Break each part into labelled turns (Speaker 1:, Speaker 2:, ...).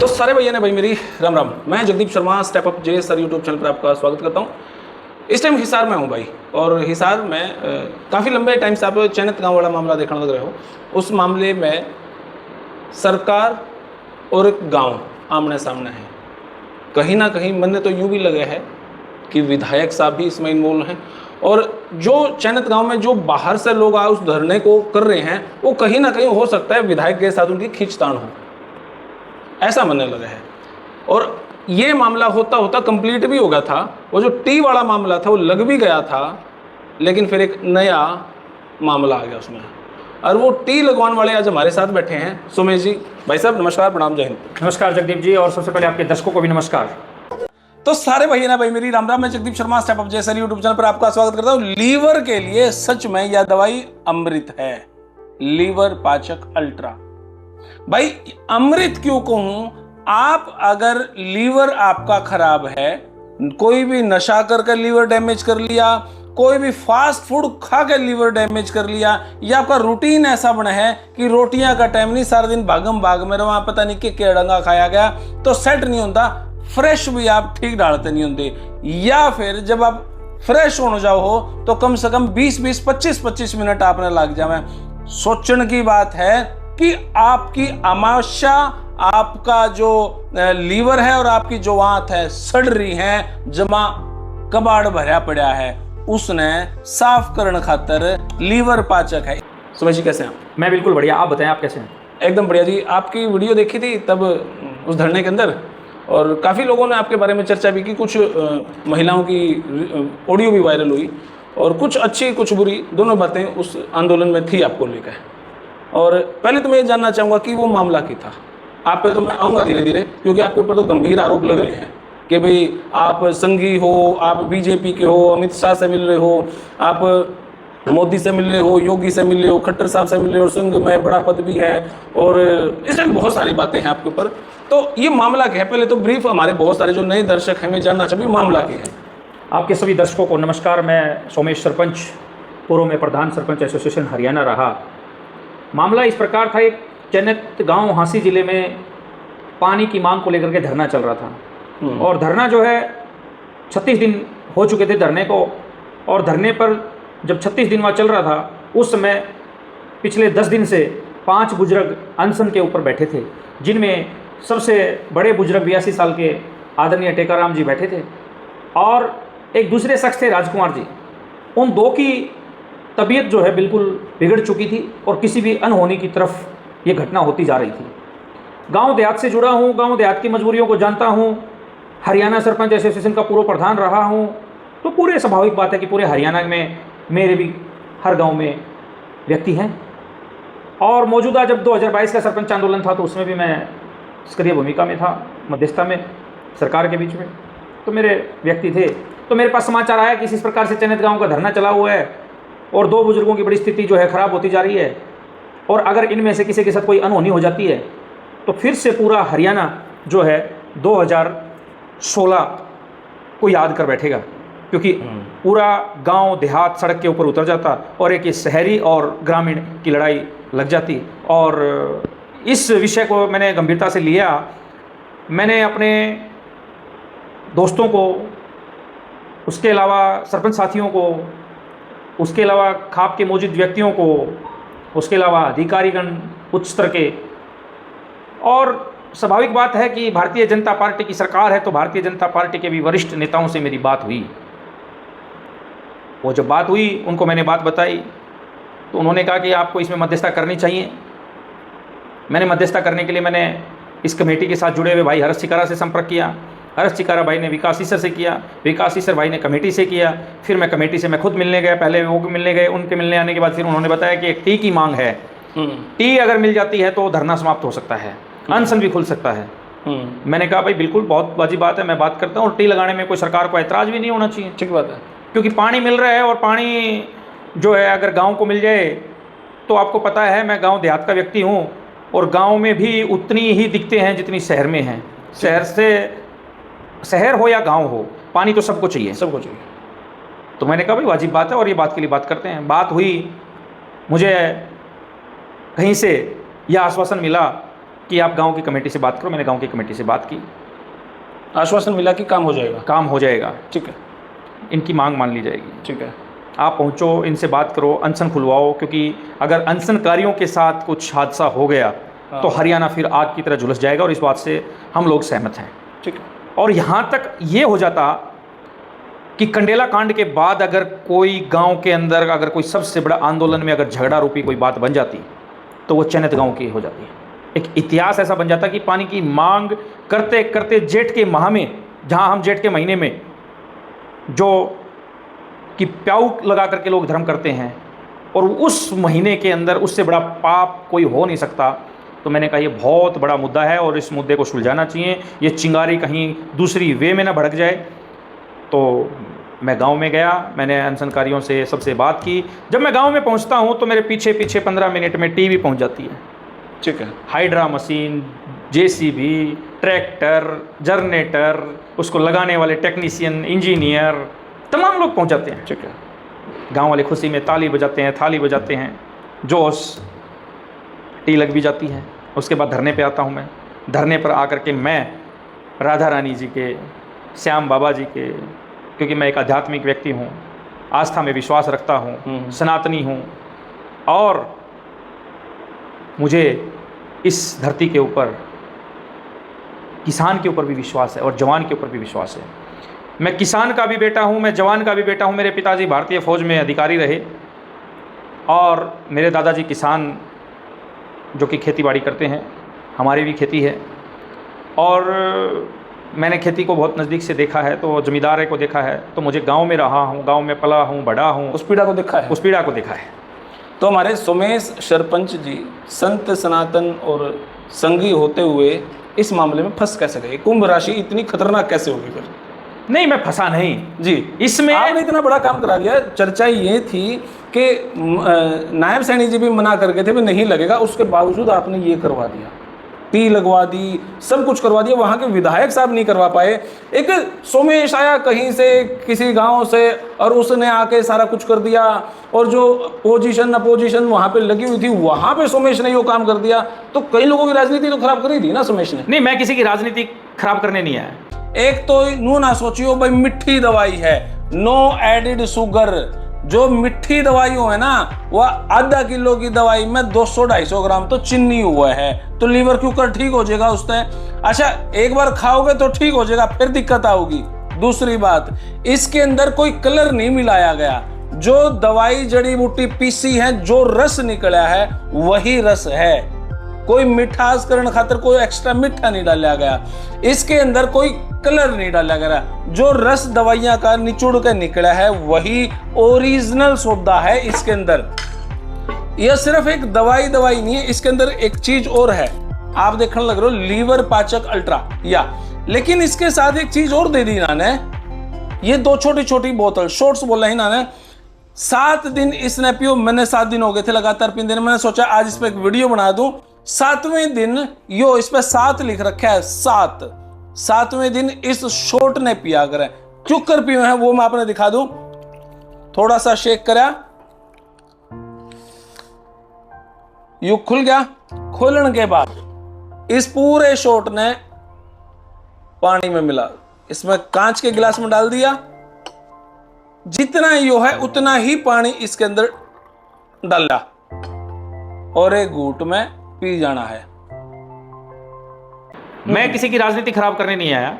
Speaker 1: तो सारे भैया ने भाई मेरी राम राम। मैं जगदीप शर्मा स्टेप अप जे सर यूट्यूब चैनल पर आपका स्वागत करता हूँ। इस टाइम हिसार में हूँ भाई, और हिसार में काफ़ी लंबे टाइम से आप चैनत गाँव वाला मामला देखने लग रहे हो। उस मामले में सरकार और एक गाँव आमने सामने है। कहीं ना कहीं मन तो यूँ भी लगे है कि विधायक साहब भी इसमें इन्वॉल्व हैं, और जो चैनत गांव में जो बाहर से लोग उस धरने को कर रहे हैं वो कहीं ना कहीं हो सकता है विधायक के साथ उनकी खींचतान हो, ऐसा मानने लगा है। और ये मामला होता होता कंप्लीट भी हो गया था। वो जो टी वाला मामला था वो लग भी गया था, लेकिन फिर एक नया मामला आ गया उसमें। और वो टी लगवाने वाले आज हमारे साथ बैठे हैं सुमेश जी। भाई साहब नमस्कार, प्रणाम, जय हिंद।
Speaker 2: नमस्कार जगदीप जी, और सबसे पहले आपके दर्शकों को भी नमस्कार।
Speaker 1: तो सारे भैया ना भाई मेरी राम राम। मैं जगदीप शर्मा स्टेप अप जैसे यूट्यूब चैनल पर आपका स्वागत करता हूँ। लीवर के लिए सच में यह दवाई अमृत है, लीवर पाचक अल्ट्रा। भाई अमृत क्यों कहूं? आप अगर लीवर आपका खराब है, कोई भी नशा करके लीवर डैमेज कर लिया, कोई भी फास्ट फूड खा के लीवर डैमेज कर लिया, या आपका रूटीन ऐसा बना है कि रोटियां का टाइम नहीं, सारा दिन भागम भाग में रहा, पता नहीं कि डंगा खाया गया, तो सेट नहीं होता। फ्रेश भी आप ठीक डालते नहीं होंगे, या फिर जब आप फ्रेश होने जाओ हो तो कम से कम 20-20, 25-25 मिनट आपने लग जावे। सोचने की बात है कि आपकी अमावस्या, आपका जो लीवर है और आपकी जो आंत है सड़ रही है, जमा कबाड़ भरा पड़ा है, उसने साफ करने खातर लीवर पाचक है। सुमेश जी कैसे हैं?
Speaker 2: मैं बिल्कुल बढ़िया, आप बताएं आप कैसे हैं?
Speaker 1: एकदम बढ़िया जी। आपकी वीडियो देखी थी तब उस धरने के अंदर, और काफ़ी लोगों ने आपके बारे में चर्चा भी की। कुछ महिलाओं की ऑडियो भी वायरल हुई, और कुछ अच्छी कुछ बुरी दोनों बातें उस आंदोलन में थी आपको लेकर। और पहले तो मैं ये जानना चाहूँगा कि वो मामला क्या था। आप पे तो मैं आऊँगा धीरे धीरे, क्योंकि आपके ऊपर तो गंभीर आरोप लग रहे हैं कि भाई आप संघी हो, आप बीजेपी के हो, अमित शाह से मिल रहे हो, आप मोदी से मिल रहे हो, योगी से मिल रहे हो, खट्टर साहब से मिल रहे हो, संघ में बड़ा पद भी है, और इस टाइम बहुत सारी बातें हैं आपके ऊपर। तो ये मामला क्या है? पहले तो ब्रीफ हमारे बहुत सारे जो नए दर्शक हैं मैं जानना चाहूँगी मामला क्या है।
Speaker 2: आपके सभी दर्शकों को नमस्कार। मैं सोमेश सरपंच, पूर्व में प्रधान सरपंच एसोसिएशन हरियाणा रहा। मामला इस प्रकार था, एक चैनत गांव हांसी जिले में पानी की मांग को लेकर के धरना चल रहा था, और धरना जो है 36 दिन हो चुके थे धरने को, और धरने पर जब 36 दिन वहाँ चल रहा था, उस समय पिछले 10 दिन से 5 बुजुर्ग अनशन के ऊपर बैठे थे, जिनमें सबसे बड़े बुजुर्ग 82 साल के आदरणीय टेकाराम जी बैठे थे, और एक दूसरे शख्स थे राजकुमार जी। उन दो की तबीयत जो है बिल्कुल बिगड़ चुकी थी, और किसी भी अनहोनी की तरफ ये घटना होती जा रही थी। गांव देहात से जुड़ा हूँ, गांव देहात की मजबूरियों को जानता हूँ, हरियाणा सरपंच एसोसिएशन का पूर्व प्रधान रहा हूँ, तो पूरे स्वाभाविक बात है कि पूरे हरियाणा में मेरे भी हर गांव में व्यक्ति हैं। और मौजूदा जब 2022 का सरपंच आंदोलन था तो उसमें भी मैं सक्रिय भूमिका में था, मध्यस्थता में सरकार के बीच में, तो मेरे व्यक्ति थे। तो मेरे पास समाचार आया कि इस प्रकार से चैनत गांव का धरना चला हुआ है, और 2 बुजुर्गों की बड़ी स्थिति जो है ख़राब होती जा रही है, और अगर इनमें से किसी के साथ कोई अनहोनी हो जाती है तो फिर से पूरा हरियाणा जो है 2016 को याद कर बैठेगा, क्योंकि पूरा गांव देहात सड़क के ऊपर उतर जाता, और एक ये शहरी और ग्रामीण की लड़ाई लग जाती। और इस विषय को मैंने गंभीरता से लिया। मैंने अपने दोस्तों को, उसके अलावा सरपंच साथियों को, उसके अलावा खाप के मौजूद व्यक्तियों को, उसके अलावा अधिकारीगण उच्च स्तर के, और स्वाभाविक बात है कि भारतीय जनता पार्टी की सरकार है, तो भारतीय जनता पार्टी के भी वरिष्ठ नेताओं से मेरी बात हुई। वो जब बात हुई, उनको मैंने बात बताई, तो उन्होंने कहा कि आपको इसमें मध्यस्थता करनी चाहिए। मैंने मध्यस्थता करने के लिए मैंने इस कमेटी के साथ जुड़े हुए भाई हर्ष चिकारा से संपर्क किया। हर्ष चिकारा भाई ने विकास ईसर से किया, विकास ईसर भाई ने कमेटी से किया, फिर मैं कमेटी से मैं खुद मिलने गया। पहले वो मिलने गए, उनके मिलने आने के बाद फिर उन्होंने बताया कि एक टी की मांग है, टी अगर मिल जाती है तो धरना समाप्त हो सकता है, अनशन भी खुल सकता है। मैंने कहा भाई बिल्कुल बहुत वाजिब बात है, मैं बात करता हूँ, और टी लगाने में कोई सरकार को ऐतराज़ भी नहीं होना चाहिए।
Speaker 1: ठीक बात है,
Speaker 2: क्योंकि पानी मिल रहा है, और पानी जो है अगर गांव को मिल जाए तो आपको पता है मैं गांव देहात का व्यक्ति हूँ, और गांव में भी उतनी ही दिखते हैं जितनी शहर में हैं। शहर हो या गांव हो, पानी तो सबको चाहिए, सबको चाहिए। तो मैंने कहा भाई वाजिब बात है, और ये बात के लिए बात करते हैं। बात हुई, मुझे कहीं से यह आश्वासन मिला कि आप गांव की कमेटी से बात करो। मैंने गांव की कमेटी से बात की,
Speaker 1: आश्वासन मिला कि काम हो जाएगा।
Speaker 2: काम हो जाएगा,
Speaker 1: ठीक है,
Speaker 2: इनकी मांग मान ली जाएगी।
Speaker 1: ठीक है,
Speaker 2: आप पहुंचो, इनसे बात करो, अनशन खुलवाओ, क्योंकि अगर अनशनकारियों के साथ कुछ हादसा हो गया तो हरियाणा फिर आग की तरह झुलस जाएगा, और इस बात से हम लोग सहमत हैं।
Speaker 1: ठीक है।
Speaker 2: और यहाँ तक ये हो जाता कि कंडेला कांड के बाद अगर कोई गांव के अंदर अगर कोई सबसे बड़ा आंदोलन में अगर झगड़ा रूपी कोई बात बन जाती तो वो चैनत गांव की हो जाती है। एक इतिहास ऐसा बन जाता कि पानी की मांग करते करते जेठ के माह में, जहाँ हम जेठ के महीने में जो कि प्याऊ लगा करके लोग धर्म करते हैं, और उस महीने के अंदर उससे बड़ा पाप कोई हो नहीं सकता। तो मैंने कहा ये बहुत बड़ा मुद्दा है और इस मुद्दे को सुलझाना चाहिए, ये चिंगारी कहीं दूसरी वे में ना भड़क जाए। तो मैं गांव में गया, मैंने अनशनकारियों से सबसे बात की। जब मैं गांव में पहुंचता हूं तो मेरे पीछे पीछे 15 मिनट में टीवी पहुंच जाती है।
Speaker 1: ठीक है।
Speaker 2: Hydra machine, JCB, tractor, generator, उसको लगाने वाले टेक्नीशियन, इंजीनियर, तमाम लोग पहुंच जाते हैं।
Speaker 1: ठीक है।
Speaker 2: गांव वाले खुशी में ताली बजाते हैं, थाली बजाते हैं, जोश, टी लग भी जाती है। उसके बाद धरने पे आता हूं मैं। धरने पर आकर के मैं राधा रानी जी के, श्याम बाबा जी के, क्योंकि मैं एक आध्यात्मिक व्यक्ति हूँ, आस्था में विश्वास रखता हूँ, सनातनी हूँ, और मुझे इस धरती के ऊपर किसान के ऊपर भी विश्वास है और जवान के ऊपर भी विश्वास है। मैं किसान का भी बेटा हूँ, मैं जवान का भी बेटा हूँ। मेरे पिताजी भारतीय फ़ौज में अधिकारी रहे और मेरे दादाजी किसान जो कि खेती बाड़ी करते हैं, हमारी भी खेती है, और मैंने खेती को बहुत नज़दीक से देखा है, तो ज़मींदार को देखा है, तो मुझे गांव में रहा हूं, गांव में पला हूं, बड़ा हूं,
Speaker 1: उस पीड़ा को देखा है।
Speaker 2: उस पीड़ा को देखा है।
Speaker 1: तो हमारे सोमेश सरपंच जी संत सनातन और संघी होते हुए इस मामले में फंस कैसे गए? कुंभ राशि इतनी खतरनाक कैसे होगी फिर?
Speaker 2: नहीं, मैं फंसा नहीं
Speaker 1: जी।
Speaker 2: इसमें
Speaker 1: आपने इतना बड़ा काम करा दिया। चर्चा ये थी कि नायब सैनी जी भी मना कर गए थे, भी नहीं लगेगा, उसके बावजूद आपने ये करवा दिया, टी लगवा दी, सब कुछ करवा दिया। वहाँ के विधायक साहब नहीं करवा पाए। एक सोमेश आया कहीं से, किसी गांव से, और उसने आके सारा कुछ कर दिया, और जो पोजीशन अपोजिशन वहाँ पे लगी हुई थी, वहाँ पे सोमेश ने वो काम कर दिया। तो कई लोगों की राजनीति तो खराब कर ही दी ना सोमेश ने।
Speaker 2: नहीं, मैं किसी की राजनीति खराब करने नहीं आया।
Speaker 1: एक तो नू ना सोचियो भाई, मिट्टी दवाई है, नो एडिड शुगर। जो मिट्टी दवाई है ना, वह आधा किलो की दवाई में 200-250 ग्राम तो चीनी हुआ है, तो लीवर क्यों कर ठीक हो जाएगा उससे। अच्छा, एक बार खाओगे तो ठीक हो जाएगा, फिर दिक्कत आओगी। दूसरी बात, इसके अंदर कोई कलर नहीं मिलाया गया। जो दवाई जड़ी बूटी पीसी है, जो रस निकला है वही रस है। कोई मिठास करण खातर कोई एक्स्ट्रा मीठा नहीं डाला गया, इसके अंदर कोई कलर नहीं डाला गया। जो रस दवाइयां का निचोड़ के निकला है वही ओरिजिनल सौदा है इसके अंदर। यह सिर्फ एक दवाई नहीं है, इसके अंदर एक चीज और है। आप देखने लग रहे हो लीवर पाचक अल्ट्रा या, लेकिन इसके साथ एक चीज और दे दी इन्होंने। ये 2 छोटी छोटी बोतल शॉर्ट्स बोला है इन्होंने। 7 दिन इसने पियो। मैंने 7 दिन हो गए थे लगातार पीते। मैंने सोचा आज इस पर एक वीडियो बना दूं। 7वें दिन यो इस पे 7 लिख रखा है, 7वें दिन इस शॉट ने पिया करें। क्यों कर पिए हैं वो मैं आपने दिखा दूं। थोड़ा सा शेक करा, यू खुल गया। खोलने के बाद इस पूरे शॉट ने पानी में मिला, इसमें कांच के गिलास में डाल दिया। जितना यो है उतना ही पानी इसके अंदर डाला और एक घूंट में पी जाना है।
Speaker 2: मैं किसी की राजनीति खराब करने नहीं आया।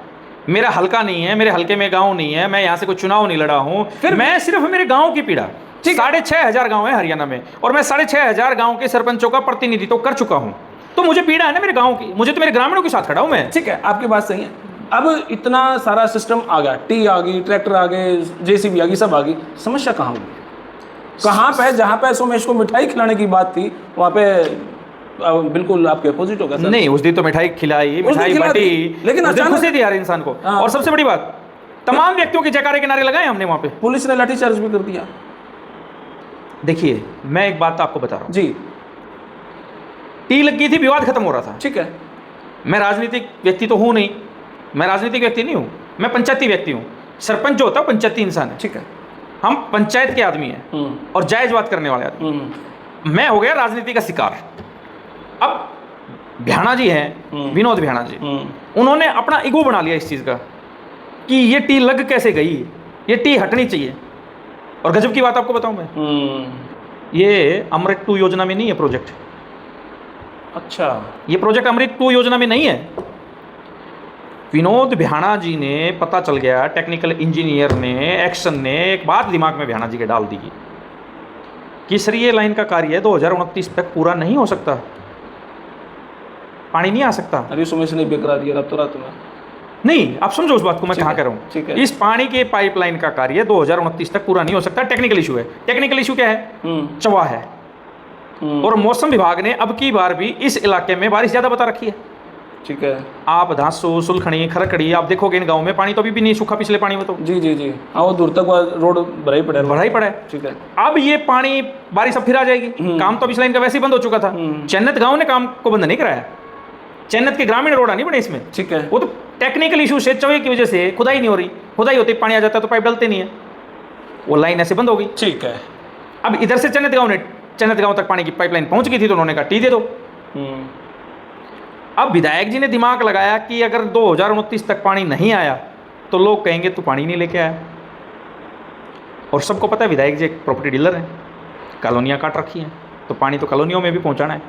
Speaker 2: मेरा हल्का नहीं है, मेरे हल्के में गांव नहीं है, मैं यहाँ से कोई चुनाव नहीं लड़ा हूँ। फिर मैं सिर्फ मेरे गांव की पीड़ा। 6,500 गांव है हरियाणा में, और मैं 6,500 गांव के सरपंचों का प्रतिनिधित्व कर चुका हूँ। तो मुझे पीड़ा है ना मेरे गांव की, मुझे तो मेरे ग्रामीणों के साथ खड़ा हूँ मैं।
Speaker 1: ठीक है, आपकी बात सही है। अब इतना सारा सिस्टम आ गया, टी आ गई, ट्रैक्टर आ गए, जेसीबी आ गई, सब आ गई। समस्या कहाँ हुई? कहाँ पे? जहाँ पे सोमेश को मिठाई खिलाने की बात थी वहाँ पे बिल्कुल आपके अपोजिट होगा सर।
Speaker 2: नहीं, उस दिन तो मिठाई खिलाई, मिठाई बांटी,
Speaker 1: लेकिन अचानक
Speaker 2: खुशी थी यार इंसान को। और सबसे बड़ी बात, तमाम व्यक्तियों के जयकारे के नारे लगाए हमने वहाँ पे।
Speaker 1: पुलिस ने लाठीचार्ज भी कर दिया।
Speaker 2: देखिए, मैं एक बात आपको बता रहा हूँ
Speaker 1: जी।
Speaker 2: टी लग गई थी, विवाद खत्म हो रहा था।
Speaker 1: ठीक है।
Speaker 2: मैं राजनीतिक व्यक्ति तो हूँ नहीं, मैं राजनीतिक व्यक्ति नहीं हूँ, मैं पंचायती व्यक्ति हूँ। सरपंच जो होता है पंचायती इंसान है।
Speaker 1: ठीक है।
Speaker 2: हम पंचायत के आदमी हैं और जायज बात करने वाले आदमी। मैं हो गया राजनीति का शिकार। अब भ्याणा जी हैं, विनोद भ्याणा जी, उन्होंने अपना ईगो बना लिया इस चीज़ का कि ये टी लग कैसे गई, ये टी हटनी चाहिए। और गजब की बात आपको बताऊं मैं, ये अमृत 2 योजना में नहीं है प्रोजेक्ट।
Speaker 1: अच्छा,
Speaker 2: ये प्रोजेक्ट अमृत 2 योजना में नहीं है। विनोद भ्याणा जी ने, पता चल गया, टेक्निकल इंजीनियर ने, एक्शन ने एक बात दिमाग में भ्याणा जी के डाल दी कि सर ये लाइन का कार्य 2029 तक पूरा नहीं हो सकता, पानी नहीं आ सकता।
Speaker 1: अरे सुमेश ने बेकरा दिया रातों रात में।
Speaker 2: नहीं, आप समझो उस बात को मैं कहाँ कर रहा
Speaker 1: ठीक
Speaker 2: हूँ।
Speaker 1: है।
Speaker 2: इस पानी के पाइपलाइन का कार्य 2029 तक पूरा नहीं हो सकता। टेक्निकल इशू है। टेक्निकल इशू क्या है? चवा है। और मौसम विभाग ने अब की बार भी इस इलाके में बारिश ज्यादा बता रखी है।
Speaker 1: ठीक है।
Speaker 2: आप धांसू, सुलखनी, खरकड़ी आप देखोगे इन गाँव में पानी तो अभी भी नहीं सूखा पिछले पानी में तो।
Speaker 1: जी जी जी, हाँ वो दूर तक रोड भरा ही पड़ा है। ठीक है।
Speaker 2: अब ये पानी बारिश अब फिर आ जाएगी। काम तो पिछला इनका वैसे ही बंद हो चुका था। चन्नत गांव ने काम को बंद नहीं कराया। चन्नत के ग्रामीण रोड नहीं बने इसमें।
Speaker 1: ठीक है।
Speaker 2: वो तो टेक्निकल इशू से, चवे की वजह से खुदाई नहीं हो रही। खुदाई होती पानी आ जाता तो पाइप डलते नहीं है, वो लाइन ऐसे बंद हो गई।
Speaker 1: ठीक है।
Speaker 2: अब इधर से चन्नत गांव तक पानी की पाइपलाइन पहुंच गई थी तो उन्होंने कहा टी दे दो। अब विधायक जी ने दिमाग लगाया कि अगर 2029 तक पानी नहीं आया तो लोग कहेंगे तू पानी नहीं लेके आया। और सबको पता है विधायक जी एक प्रॉपर्टी डीलर हैं, कॉलोनियाँ काट रखी हैं, तो पानी तो कॉलोनियों में भी पहुंचाना है।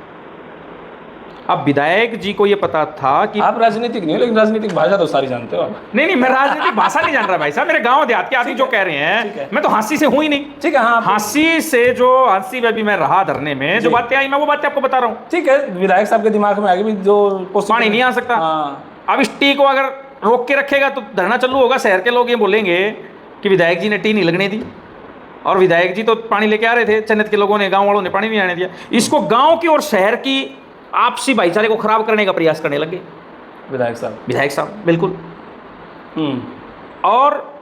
Speaker 2: अब विधायक जी को ये पता था कि
Speaker 1: आप राजनीतिक नहीं हो, लेकिन राजनीतिक भाषा तो सारी जानते हो आप।
Speaker 2: नहीं, मैं राजनीतिक भाषा नहीं जान रहा भाई साहब। मेरे गांव देहात के आदमी जो कह रहे हैं, मैं तो हांसी से हूं ही नहीं।
Speaker 1: ठीक है। हाँ,
Speaker 2: हांसी से जो हांसी में भी मैं रहा धरने में, जो बातें आई मैं वो बातें आपको बता रहा हूँ।
Speaker 1: ठीक है। विधायक साहब के दिमाग में आगे भी जो
Speaker 2: पानी नहीं आ सकता। अब इस टी को अगर रोक के रखेगा तो धरना चालू होगा। शहर के लोग ये बोलेंगे कि विधायक जी ने टी नहीं लगने दी, और विधायक जी तो पानी लेके आ रहे थे, चन्नत के लोगों ने, गांव वालों ने पानी नहीं आने दिया। इसको गांव की और शहर की आपसी भाईचारे को खराब करने का प्रयास करने लगे विधायक साहब। बिल्कुल। और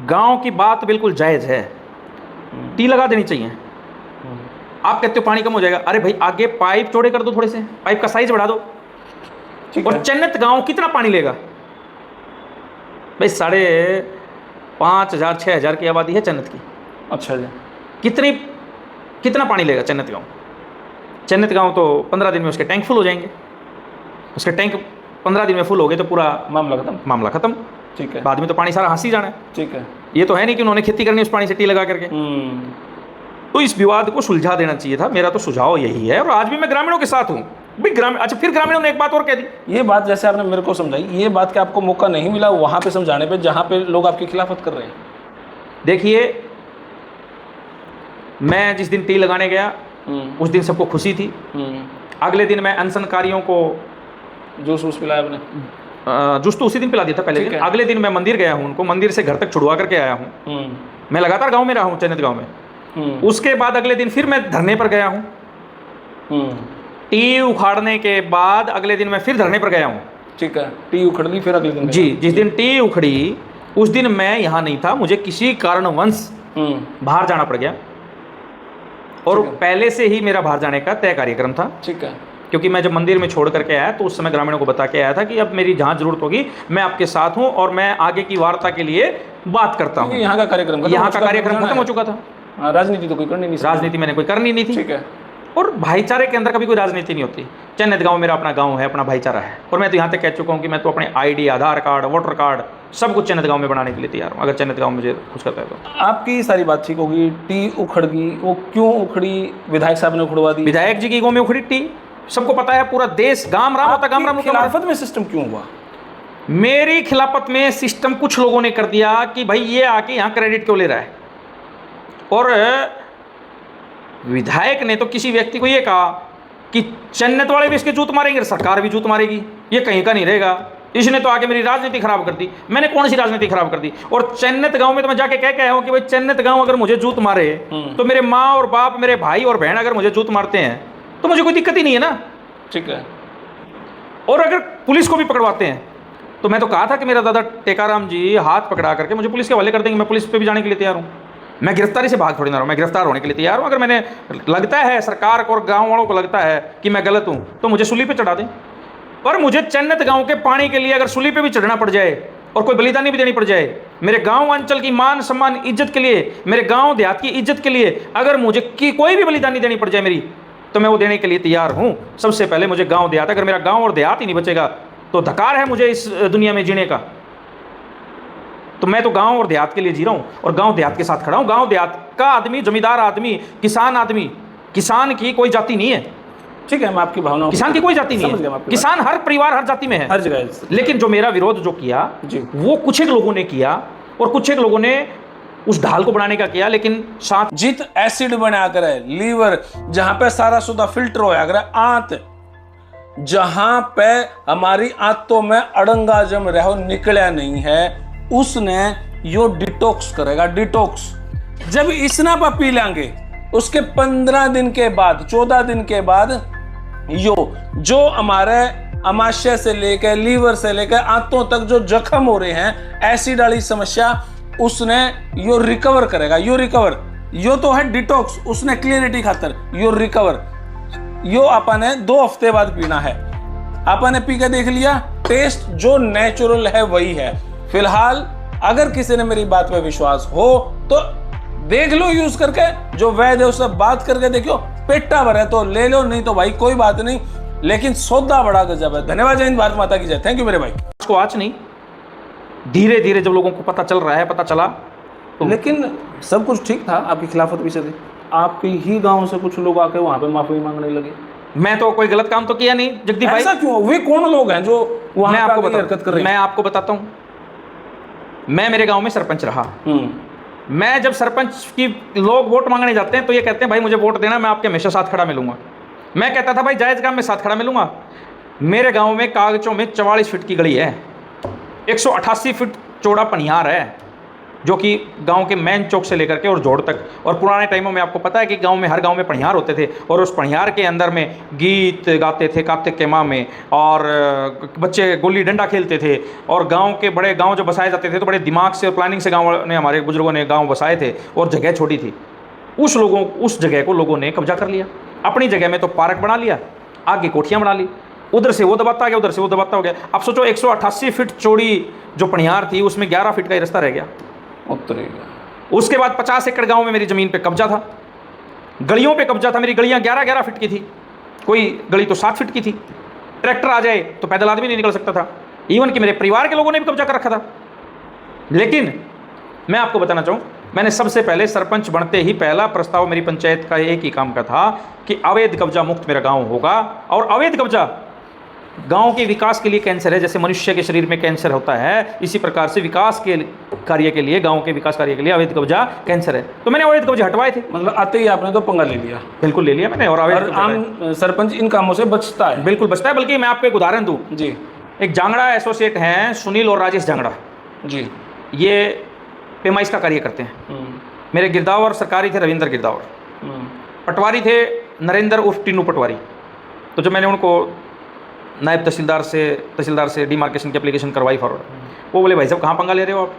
Speaker 2: गांव की बात बिल्कुल जायज़ है, टी लगा देनी चाहिए। आप कहते हो पानी कम हो जाएगा, अरे भाई आगे पाइप चौड़े कर दो, थोड़े से पाइप का साइज बढ़ा दो। और चन्नत गांव कितना पानी लेगा भाई? 5,500 6,000 की आबादी है चन्नत की।
Speaker 1: अच्छा जी।
Speaker 2: कितना पानी लेगा चन्नत गांव? चन्नत गांव तो 15 दिन में उसके टैंक फुल हो जाएंगे। उसके टैंक 15 दिन में फुल हो गए तो पूरा मामला खत्म।
Speaker 1: ठीक है।
Speaker 2: बाद में तो पानी सारा हंसी जाना है।
Speaker 1: ठीक है।
Speaker 2: ये तो है नहीं कि उन्होंने खेती करनी उस पानी से टी लगा करके। तो इस विवाद को सुलझा देना चाहिए था। मेरा तो सुझाव यही है, और आज भी मैं ग्रामीणों के साथ हूँ। अच्छा, फिर ग्रामीणों ने एक बात और कह दी।
Speaker 1: ये बात जैसे आपने मेरे को समझाई, ये बात कि आपको मौका नहीं मिला वहाँ पे समझाने पे, जहाँ पे लोग आपकी खिलाफत कर रहे हैं।
Speaker 2: देखिए, मैं जिस दिन टी लगाने गया उस दिन सबको खुशी थी। अगले दिन मैं अनशनकारियों को
Speaker 1: जूस पिलाया आपने?
Speaker 2: जूस तो उसी दिन पिला दिया था पहले दिन। अगले दिन मैं मंदिर गया हूँ, उनको मंदिर से घर तक छुड़वा करके आया हूँ। मैं लगातार गांव में रहा हूँ, चन्नत गांव में। उसके बाद अगले दिन फिर मैं धरने पर गया हूँ। टी उखाड़ने के बाद अगले दिन मैं फिर धरने पर गया हूँ।
Speaker 1: ठीक है। टी उखड़ ली फिर अगले दिन?
Speaker 2: जी, जिस दिन टी उखड़ी उस दिन मैं यहाँ नहीं था, मुझे किसी कारणवश बाहर जाना पड़ गया, और पहले से ही मेरा बाहर जाने का तय कार्यक्रम था।
Speaker 1: ठीक है।
Speaker 2: क्योंकि मैं जब मंदिर में छोड़ करके आया तो उस समय ग्रामीणों को बता के आया था कि अब मेरी जहाँ जरूरत होगी मैं आपके साथ हूँ, और मैं आगे की वार्ता के लिए बात करता हूँ।
Speaker 1: यहाँ का कार्यक्रम
Speaker 2: खत्म हो चुका था।
Speaker 1: राजनीति तो कोई करनी नहीं,
Speaker 2: राजनीति मैंने कोई करनी नहीं थी।
Speaker 1: ठीक है।
Speaker 2: और भाईचारे के अंदर कभी कोई राजनीति नहीं होती। चन्नत गांव मेरा अपना गांव है, अपना भाईचारा है। और मैं तो यहाँ तक कह चुका हूँ कि मैं तो अपने आईडी, आधार कार्ड, वोटर कार्ड सब कुछ चन्नत गांव में बनाने के लिए तैयार हूँ, अगर चन्नत गांव मुझे कुछ करता है तो।
Speaker 1: आपकी सारी बात ठीक होगी। टी उखड़ गई, वो क्यों उखड़ी? विधायक साहब ने उखड़वा दी।
Speaker 2: विधायक जी की ईगो में उखड़ी टी, सबको पता है। पूरा देश गाम राम होता, गाम राम।
Speaker 1: खिलाफत में सिस्टम क्यों हुआ?
Speaker 2: मेरी खिलाफत में सिस्टम कुछ लोगों ने कर दिया कि भाई ये आके यहाँ क्रेडिट क्यों ले रहा है। और विधायक ने तो किसी व्यक्ति को ये कहा कि चन्नत वाले भी इसके जूत मारेंगे, सरकार भी जूत मारेगी, ये कहीं का नहीं रहेगा। इसने तो आके मेरी राजनीति खराब कर दी। मैंने कौन सी राजनीति खराब कर दी? और चन्नत गांव में तो मैं जाके कह के आया हूँ कि भाई चन्नत गांव अगर मुझे जूत मारे तो मेरे माँ और बाप, मेरे भाई और बहन अगर मुझे जूत मारते हैं तो मुझे कोई दिक्कत ही नहीं है ना।
Speaker 1: ठीक है।
Speaker 2: और अगर पुलिस को भी पकड़वाते हैं तो मैं तो कहा था कि मेरा दादा टेकाराम जी हाथ पकड़ा करके मुझे पुलिस के हवाले कर देंगे। मैं पुलिस पे भी जाने के लिए तैयार हूँ। मैं गिरफ्तारी से भाग थोड़ी ना रहा हूँ, मैं गिरफ्तार होने के लिए तैयार हूँ। अगर मैंने लगता है सरकार को और गाँव वालों को लगता है कि मैं गलत हूँ तो मुझे सूली पे चढ़ा दें। पर मुझे चन्नत गांव के पानी के लिए अगर सूली पे भी चढ़ना पड़ जाए और कोई बलिदानी भी देनी पड़ जाए, मेरे गांव अंचल की मान सम्मान इज्जत के लिए, मेरे गांव देहात की इज्जत के लिए अगर मुझे कोई भी बलिदानी देनी पड़ जाए मेरी, तो मैं वो देने के लिए तैयार हूँ। सबसे पहले मुझे गांव देहात, अगर मेरा गांव और देहात ही नहीं बचेगा तो धकार है मुझे इस दुनिया में जीने का। तो मैं तो गांव और देहात के लिए जी रहा हूँ और गांव देहात के साथ खड़ा हूँ। गांव देहात का आदमी, जमींदार आदमी, किसान की कोई जाति नहीं है।
Speaker 1: ठीक है, मैं आपकी भावनाओं
Speaker 2: किसान की कोई जाति नहीं है, किसान हर परिवार हर जाति में है,
Speaker 1: हर जगह।
Speaker 2: लेकिन जो मेरा विरोध जो किया
Speaker 1: जी,
Speaker 2: वो कुछ एक लोगों ने किया और कुछ एक लोगों ने उस ढाल को बनाने का किया, लेकिन साथ
Speaker 1: जित एसिड बनाकर है, लीवर जहां पे सारा सुधा फिल्टर होया अगर आंत, जहां पे हमारी आंतों में अड़ंगा जम रहो निकला नहीं है, उसने यो डिटॉक्स करेगा। डिटॉक्स जब इसना पा पी लेंगे, उसके 15 दिन के बाद 14 दिन के बाद यो जो हमारे अमाशय से लेकर लीवर से लेकर आंतों तक जो जख्म हो रहे हैं, एसिड वाली समस्या, उसने यो रिकवर करेगा। यो रिकवर, यो तो है डिटॉक्स, उसने क्लियरिटी खातर यो रिकवर। यो अपन ने 2 हफ्ते बाद पीना है। अपन ने पी के देख लिया, टेस्ट जो नेचुरल है वही है। फिलहाल अगर किसी ने मेरी बात पे विश्वास हो तो देख लो यूज करके, जो वैध है उससे बात करके देखो, पेटा भर है तो ले लो, नहीं तो भाई कोई बात नहीं, लेकिन सौदा बड़ा गजब है। धन्यवाद, जय हिंद, भारत माता की जय। थैंक यू मेरे भाई।
Speaker 2: उसको आज नहीं, धीरे धीरे जब लोगों को पता चल रहा है, पता चला तो
Speaker 1: लेकिन सब कुछ ठीक था, आपकी खिलाफत भी थी, आपके ही गांव से कुछ लोग आके वहां पे माफी मांगने लगे।
Speaker 2: मैं तो कोई गलत काम तो किया नहीं जगदीप भाई।
Speaker 1: ऐसा क्यों? वे कौन लोग हैं जो वहां
Speaker 2: मैं
Speaker 1: पे
Speaker 2: आपको
Speaker 1: आके हरकत कर रहे हैं?
Speaker 2: मैं आपको बताता हूँ। मैं मेरे गांव में सरपंच रहा। मैं जब सरपंच की लोग वोट मांगने जाते हैं तो ये कहते हैं भाई मुझे वोट देना, मैं आपके हमेशा साथ खड़ा मिलूंगा। मैं कहता था भाई जायज काम में साथ खड़ा मिलूंगा। मेरे गांव में कागजों में 44 फीट की गली है, 188 फीट चौड़ा पनिहार है, जो कि गांव के मेन चौक से लेकर के और जोड़ तक। और पुराने टाइमों में आपको पता है कि गांव में हर गांव में पनिहार होते थे और उस पनिहार के अंदर में गीत गाते थे कार्तिक के माह में, और बच्चे गुल्ली डंडा खेलते थे। और गांव के बड़े गांव जो बसाए जाते थे तो बड़े दिमाग से और प्लानिंग से गांव ने, हमारे बुजुर्गों ने गांव बसाए थे और जगह छोड़ी थी। उस जगह को लोगों ने कब्जा कर लिया। अपनी जगह में तो पार्क बना लिया, आगे कोठियाँ बना ली, उधर से वो दबाता गया, उधर से वो दबाता हो गया। अब सोचो 188 फीट चौड़ी जो पनिहार थी उसमें 11 फीट का ही रास्ता रह गया। उसके बाद 50 एकड़ गांव में मेरी ज़मीन पे कब्जा था, गलियों पे कब्जा था। मेरी गलियां 11-11 फीट की थी, कोई गली तो 7 फीट की थी। ट्रैक्टर आ जाए तो पैदल आदमी नहीं निकल सकता था। इवन कि मेरे परिवार के लोगों ने भी कब्जा कर रखा था। लेकिन मैं आपको बताना चाहूँ, मैंने सबसे पहले सरपंच बनते ही पहला प्रस्ताव मेरी पंचायत का एक ही काम का था कि अवैध कब्जा मुक्त मेरा गाँव होगा। और अवैध कब्जा गांव के विकास के लिए कैंसर है। जैसे मनुष्य के शरीर में कैंसर होता है, इसी प्रकार से विकास के कार्य के लिए, गांव के विकास कार्य के लिए अवैध कब्जा कैंसर है। तो मैंने अवैध कब्जे हटवाए थे।
Speaker 1: मतलब आते ही आपने तो पंगा ले लिया?
Speaker 2: बिल्कुल ले लिया मैंने। और अवैध
Speaker 1: आम सरपंच इन कामों से बचता है?
Speaker 2: बिल्कुल बचता है। बल्कि मैं आपको एक उदाहरण दूं
Speaker 1: जी।
Speaker 2: एक जांगड़ा एसोसिएट हैं, सुनील और राजेश जांगड़ा
Speaker 1: जी,
Speaker 2: ये पेमाइश का कार्य करते हैं। मेरे गिरदावर सरकारी थे रविंद्र गिरदावर, पटवारी थे नरेंद्र उर्फ टीनू पटवारी। तो जब मैंने उनको नायब तहसीलदार से डिमार्केशन की एप्लीकेशन करवाई फॉरवर्ड, वो बोले भाई साहब कहाँ पंगा ले रहे हो आप?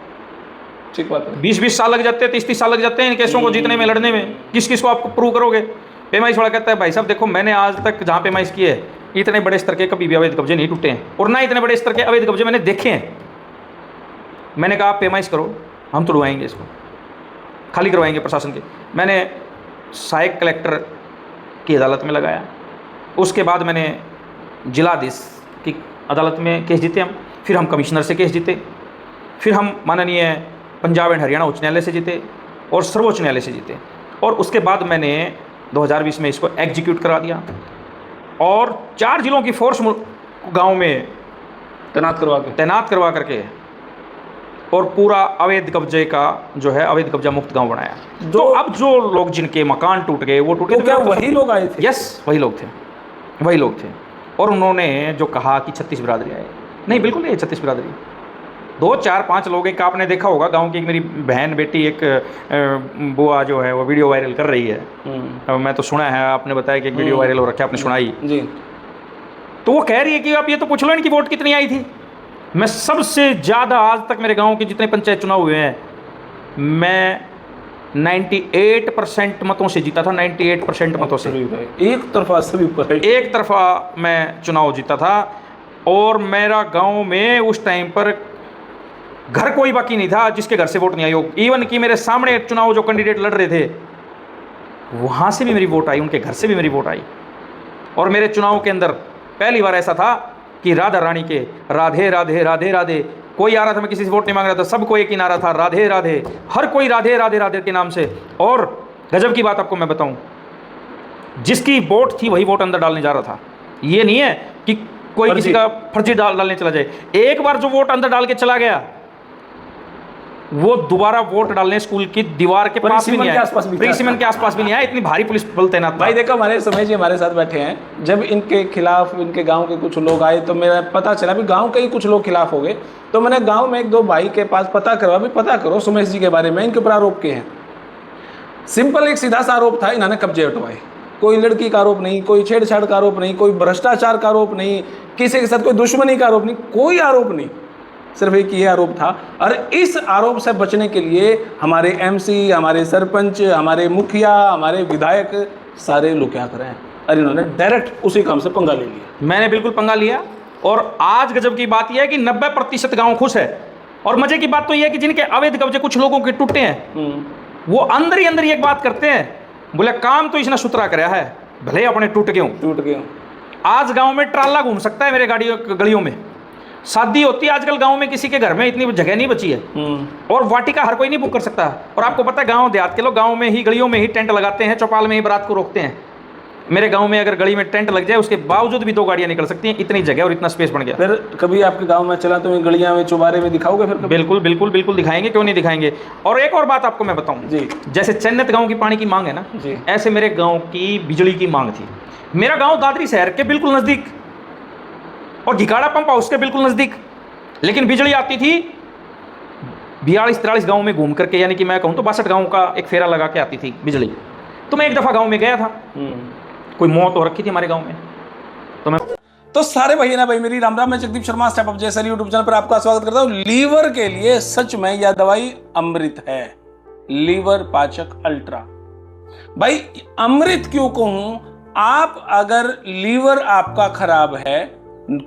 Speaker 1: ठीक बात है।
Speaker 2: 20-20 साल लग जाते हैं, 30-30 साल लग जाते हैं इन केसों को जीतने में, लड़ने में। किस किस को आप प्रूव करोगे? पेमाइश वाला कहता है भाई साहब देखो मैंने आज तक जहाँ पेमाइश की है इतने बड़े स्तर के कभी भी अवैध कब्जे नहीं टूटे हैं, और ना इतने बड़े स्तर के अवैध कब्जे मैंने देखे हैं। मैंने कहा आप पेमाइश करो, हम तुड़वाएंगे इसको, खाली करवाएंगे प्रशासन के। मैंने सहायक कलेक्टर की अदालत में लगाया। उसके बाद मैंने जिलाधीश की अदालत में केस जीते हम, फिर हम कमिश्नर से केस जीते, फिर हम माननीय पंजाब एंड हरियाणा उच्च न्यायालय से जीते और सर्वोच्च न्यायालय से जीते। और उसके बाद मैंने 2020 में इसको एग्जीक्यूट करा दिया और 4 जिलों की फोर्स गांव में तैनात करवा करके और पूरा अवैध कब्जे का जो है अवैध कब्जा मुक्त गांव बनाया। तो अब जो लोग जिनके मकान टूट गए वो टूटे,
Speaker 1: तो क्या वही लोग आए थे?
Speaker 2: यस, वही लोग थे। और उन्होंने जो कहा कि 36 बिरादरी आए, नहीं बिल्कुल नहीं, 36 बिरादरी 2, 4, 5 लोग। एक आपने देखा होगा गांव की एक मेरी बहन बेटी एक बुआ जो है वो वीडियो वायरल कर रही है। मैं तो सुना है, आपने बताया कि एक वीडियो वायरल हो रखा है, आपने सुनाई जी। तो वो कह रही है कि आप ये तो पूछ लो इनकी वोट कितनी आई थी। मैं सबसे ज़्यादा आज तक मेरे गांव के जितने पंचायत चुनाव हुए हैं मैं 98% मतों से जीता था। 98% मतों से,
Speaker 1: एक तरफा सभी पर,
Speaker 2: एक तरफा मैं चुनाव जीता था। और मेरा गांव में उस टाइम पर घर कोई बाकी नहीं था जिसके घर से वोट नहीं आई हो। इवन कि मेरे सामने चुनाव जो कैंडिडेट लड़ रहे थे वहाँ से भी मेरी वोट आई, उनके घर से भी मेरी वोट आई। और मेरे चुनाव के अंदर पहली बार ऐसा था कि राधा रानी के राधे राधे राधे राधे, कोई आ रहा था, मैं किसी से वोट नहीं मांग रहा था, सबको एक ही नारा था, राधे राधे, हर कोई राधे राधे राधे के नाम से। और गजब की बात आपको मैं बताऊं, जिसकी वोट थी वही वोट अंदर डालने जा रहा था। ये नहीं है कि कोई किसी का फर्जी डालने चला जाए। एक बार जो वोट अंदर डाल के चला गया वो दोबारा वोट डालने स्कूल की दीवार के पास भी नहीं आया, प्रिंसिपल के आसपास भी नहीं आया। इतनी भारी पुलिस बल तैनात।
Speaker 1: भाई देखो, हमारे समय जी हमारे साथ बैठे हैं, जब इनके खिलाफ इनके गांव के कुछ लोग आए तो मेरा पता चला भी गांव के ही कुछ लोग खिलाफ हो गए। तो मैंने गांव में एक दो भाई के पास पता करवा, भी पता करो सुमेश जी के बारे में, इनके ऊपर आरोप किए हैं। सिंपल एक सीधा सा आरोप था, इन्होंने कब्जे हटवाए। कोई लड़की का आरोप नहीं, कोई छेड़छाड़ का आरोप नहीं, कोई भ्रष्टाचार का आरोप नहीं, किसी के साथ कोई दुश्मनी का आरोप नहीं, कोई आरोप नहीं, सिर्फ एक ये आरोप था। और इस आरोप से बचने के लिए हमारे एमसी, हमारे सरपंच, हमारे मुखिया, हमारे विधायक सारे लोग क्या कर रहे हैं, अरे इन्होंने डायरेक्ट उसी काम से पंगा ले लिया।
Speaker 2: मैंने बिल्कुल पंगा लिया। और आज गजब की बात यह है कि 90% गाँव खुश है। और मजे की बात तो यह है कि जिनके अवैध कब्जे कुछ लोगों के टूटे हैं, वो अंदर ही एक बात करते हैं, बोले काम तो इसने सुथरा कराया है, भले अपने टूट गए। आज गांव में ट्राला घूम सकता है मेरे गलियों में। शादी होती है आजकल गांव में, किसी के घर में इतनी जगह नहीं बची है, और वाटिका हर कोई नहीं बुक कर सकता। और आपको पता है गांव देहात के लोग गांव में ही गलियों में ही टेंट लगाते हैं, चौपाल में ही बारात को रोकते हैं। मेरे गांव में अगर गली में टेंट लग जाए उसके बावजूद भी 2 गाड़ियां निकल सकती हैं, इतनी जगह और इतना स्पेस बन गया।
Speaker 1: फिर कभी आपके गांव में चला तो गलियां में चौबारे में दिखाओगे फिर?
Speaker 2: बिल्कुल बिल्कुल बिल्कुल दिखाएंगे, क्यों नहीं दिखाएंगे। और एक और बात आपको मैं बताऊं
Speaker 1: जी,
Speaker 2: जैसे चन्नत गांव की पानी की मांग है ना जी, ऐसे मेरे गांव की बिजली की मांग थी। मेरा गांव दादरी शहर के बिल्कुल नजदीक और घिकाड़ा पंप हाउस के बिल्कुल नजदीक, लेकिन बिजली आती थी 42-43 गांव में घूम करके, यानी कि मैं कहूं तो 62 गांव का एक फेरा लगा के आती थी बिजली। तो मैं एक दफा गांव में गया था, कोई मौत हो रखी थी हमारे गांव में।
Speaker 1: तो सारे भाई ना भाई मेरी राम राम, मैं जगदीप शर्मा स्टेप अप जैसे यूट्यूब चैनल पर आपका स्वागत करता हूं। लीवर के लिए सच में यह दवाई अमृत है, लीवर पाचक अल्ट्रा। भाई अमृत क्यों कहूं? आप अगर लीवर आपका खराब है,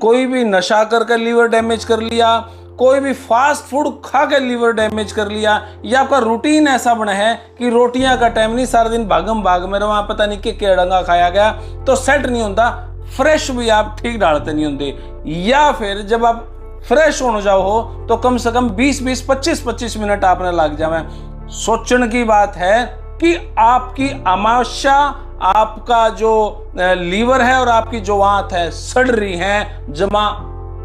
Speaker 1: कोई भी नशा कर लीवर डैमेज कर लिया, कोई भी फास्ट फूड खा के लीवर डैमेज कर लिया, या आपका रूटीन ऐसा बना है कि रोटियां का टाइम नहीं, सारा दिन भागम भाग में रहो, पता नहीं कि क्या डंगा खाया गया, तो सेट नहीं होता, फ्रेश भी आप ठीक डालते नहीं होंगे। या फिर जब आप फ्रेश होने जाओ हो तो कम से कम 20-20, 25-25 मिनट आपने लग जाए। सोचने की बात है कि आपकी अमावस्या, आपका जो लीवर है और आपकी जो आंत है सड़ रही है, जमा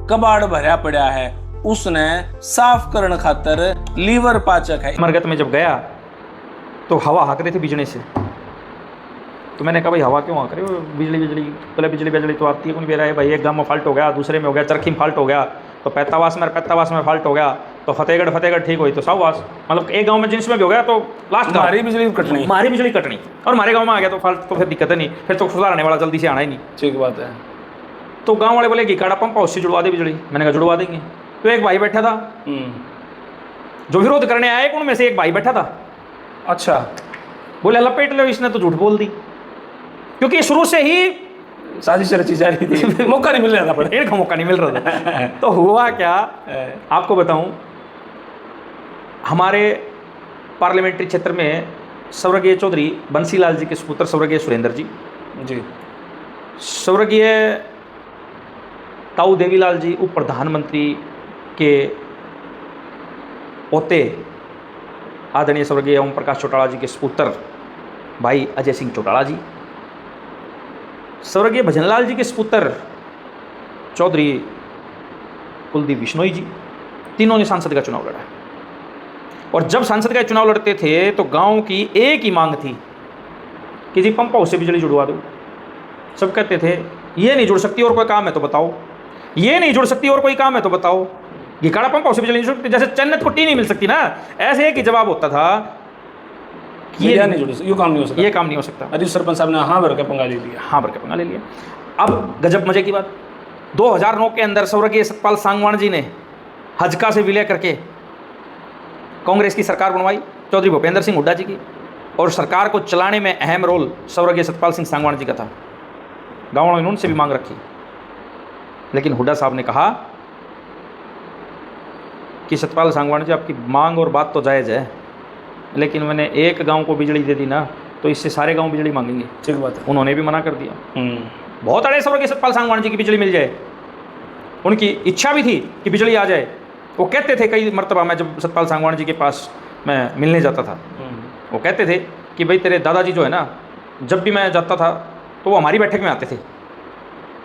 Speaker 1: कबाड़ भरा पड़ा है, उसने साफ करने खातर लीवर पाचक है।
Speaker 2: मरगत में जब गया तो हवा हाँक रही थी बिजली से, तो मैंने कहा भाई हवा क्यों हाँक रहे हो, बिजली पहले बिजली तो आती है कौन बेरा है भाई। एक गांव में फॉल्ट हो गया, दूसरे में हो गया, चरखी में फॉल्ट हो गया, तो पैतावास में फॉल्ट हो गया, तो फतेहगढ़ ठीक हुई, तो साहवास, मतलब एक गांव में जिसमें भी हो गया तो लास्ट
Speaker 1: हमारी बिजली कटनी
Speaker 2: और हमारे गाँव में आ गया तो फॉल्ट, तो फिर दिक्कत नहीं, फिर तो सुधारने वाला जल्दी से आना ही नहीं।
Speaker 1: ठीक बात है।
Speaker 2: तो गाँव वाले बोले कि घिकाड़ा पंप हाउस से जुड़वा दे बिजली। मैंने कहा जुड़वा देंगे। तो एक भाई बैठा था, जो विरोध करने आए उनमें से एक भाई बैठा था।
Speaker 1: अच्छा,
Speaker 2: बोले लपेट लो, इसने तो झूठ बोल दी, क्योंकि शुरू से ही
Speaker 1: साजिश रची जा रही थी, मौका नहीं मिल रहा था,
Speaker 2: एक मौका नहीं मिल रहा था। तो हुआ क्या आपको बताऊं, हमारे पार्लियामेंट्री क्षेत्र में स्वर्गीय चौधरी बंसीलाल जी के सुपुत्र स्वर्गीय सुरेंद्र जी, स्वर्गीय ताऊ देवीलाल जी उप प्रधानमंत्री के पोते आदरणीय स्वर्गीय ओम प्रकाश चौटाला जी के सुपुत्र भाई अजय सिंह चौटाला जी, स्वर्गीय भजनलाल जी के सुपुत्र चौधरी कुलदीप बिश्नोई जी, तीनों ने सांसद का चुनाव लड़ा। और जब सांसद का चुनाव लड़ते थे तो गांव की एक ही मांग थी कि जी पंप हाउस से बिजली जुड़वा दो। सब कहते थे ये नहीं जुड़ सकती और कोई काम है तो बताओ, ये नहीं जुड़ सकती और कोई काम है तो बताओ। घिकाड़ा पंप हाउस से बिजली नहीं जुड़ सकती, जैसे चन्नत को टी नहीं मिल सकती ना, ऐसे एक ही जवाब होता था कि ये नहीं जुड़ सकती, ये काम नहीं हो सकता।
Speaker 1: अरे सरपंच साहब ने हाँ भर के पंगा ले लिया।
Speaker 2: अब गजब मजे की बात, 2009 के अंदर स्वर्गीय सतपाल सांगवान जी ने हजका से विलय करके कांग्रेस की सरकार बनवाई चौधरी भूपेंद्र सिंह हुड्डा जी की, और सरकार को चलाने में अहम रोल स्वर्गीय सतपाल सिंह सांगवान जी का था। गाँव वालों ने उनसे भी मांग रखी, लेकिन हुड्डा साहब ने कहा कि सतपाल सांगवान जी आपकी मांग और बात तो जायज़ है, लेकिन मैंने एक गांव को बिजली दे दी ना तो इससे सारे गांव बिजली मांगेंगे।
Speaker 1: ठीक बात है।
Speaker 2: उन्होंने भी मना कर दिया। बहुत अड़े सौ के सतपाल सांगवान जी की बिजली मिल जाए, उनकी इच्छा भी थी कि बिजली आ जाए। वो कहते थे कई मरतबा, मैं जब सतपाल सांगवान जी के पास मैं मिलने जाता था, वो कहते थे कि भाई तेरे दादाजी जो है ना, जब भी मैं जाता था तो वो हमारी बैठक में आते थे,